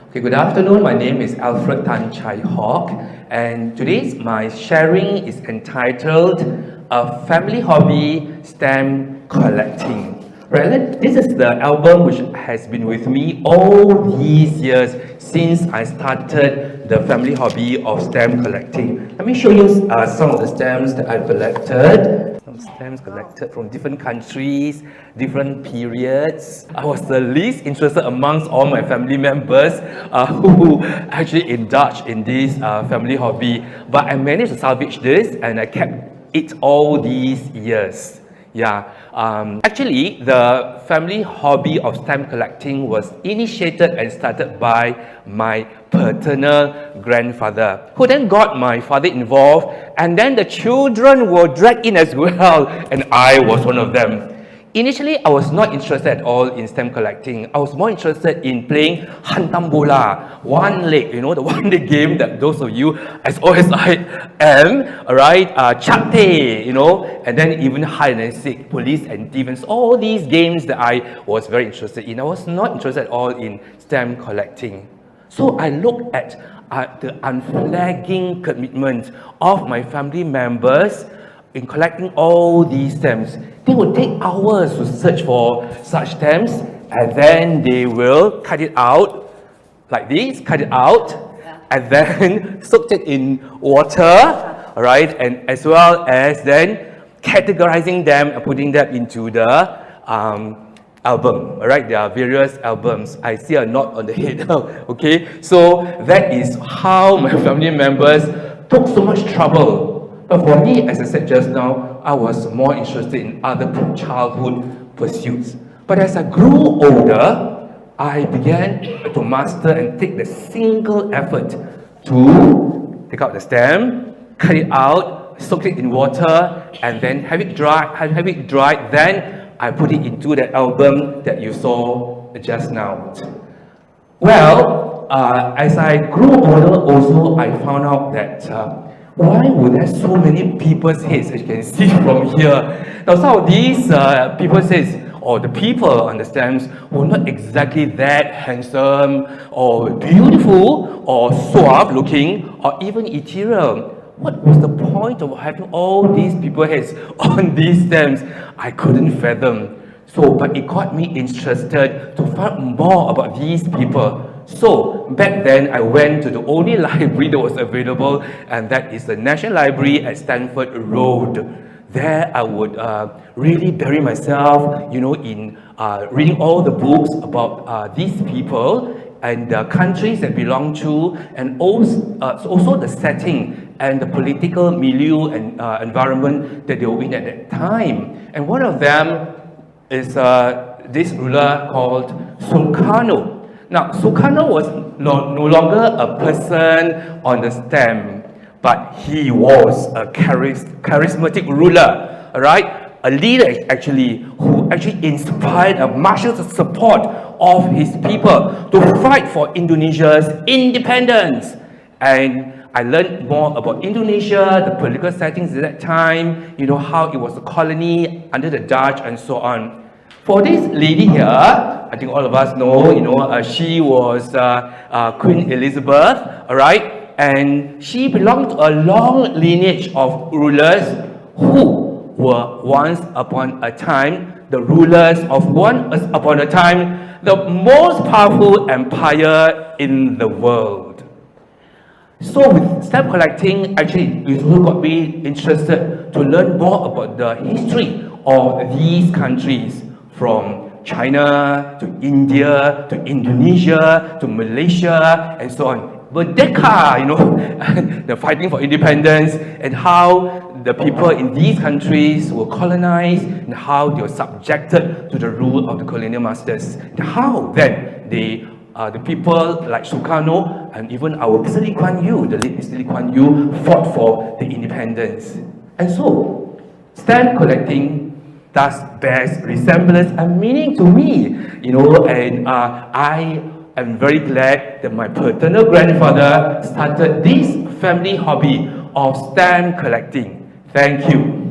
Okay, good afternoon. My name is Alfred Tan Chai Hock, and today's my sharing is entitled "A Family Hobby: Stamp Collecting." Right, this is the album which has been with me all these years since I started the family hobby of stamp collecting. Let me show you some of the stamps that I've collected. Some stamps collected from different countries, different periods. I was the least interested amongst all my family members who actually indulged in this family hobby. But I managed to salvage this and I kept it all these years. Yeah, actually, the family hobby of stamp collecting was initiated and started by my paternal grandfather, who then got my father involved, and then the children were dragged in as well, and I was one of them. Initially, I was not interested at all in stamp collecting. I was more interested in playing hantam bola, one leg, the one leg game that those of you, as old as I am, alright, chapte, and then even hide and seek, police and thieves, all these games that I was very interested in. I was not interested at all in stamp collecting. So I looked at the unflagging commitment of my family members in collecting all these stamps. They would take hours to search for such stamps, and then they will cut it out like this, cut it out, and then soak it in water, alright, and as well as then categorizing them and putting them into the album, alright, there are various albums. I see a knot on the head now, okay, so that is how my family members took so much trouble. But for me, as I said just now, I was more interested in other childhood pursuits. But as I grew older, I began to master and take the single effort to take out the stamp, cut it out, soak it in water, and then have it dried. Then I put it into the album that you saw just now. Well, as I grew older, also I found out that why were there so many people's heads, as you can see from here? Now, some of these people's heads, or the people on the stamps, were not exactly that handsome, or beautiful, or suave looking, or even ethereal. What was the point of having all these people's heads on these stamps? I couldn't fathom. But it got me interested to find more about these people. So, back then, I went to the only library that was available, and that is the National Library at Stanford Road. There, I would really bury myself, in reading all the books about these people and the countries that belong to, and also the setting and the political milieu and environment that they were in at that time. And one of them is this ruler called Sukarno. Now, Sukarno was no longer a person on the stamp, but he was a charismatic ruler, alright? A leader actually, who actually inspired a martial support of his people to fight for Indonesia's independence. And I learned more about Indonesia, the political settings at that time, how it was a colony under the Dutch and so on. For this lady here, I think all of us know, she was Queen Elizabeth, alright? And she belonged to a long lineage of rulers who were once upon a time the rulers of the most powerful empire in the world. So with stamp collecting, actually, it also got me interested to learn more about the history of these countries, from China to India to Indonesia to Malaysia and so on. Merdeka, the fighting for independence, and how the people in these countries were colonized and how they were subjected to the rule of the colonial masters. And how then the people like Sukarno and even our Mr. Lee Kuan Yew, the late Mr. Lee Kuan Yew, fought for the independence. And so, stamp collecting thus bears resemblance and meaning to me, and I am very glad that my paternal grandfather started this family hobby of stamp collecting. Thank you.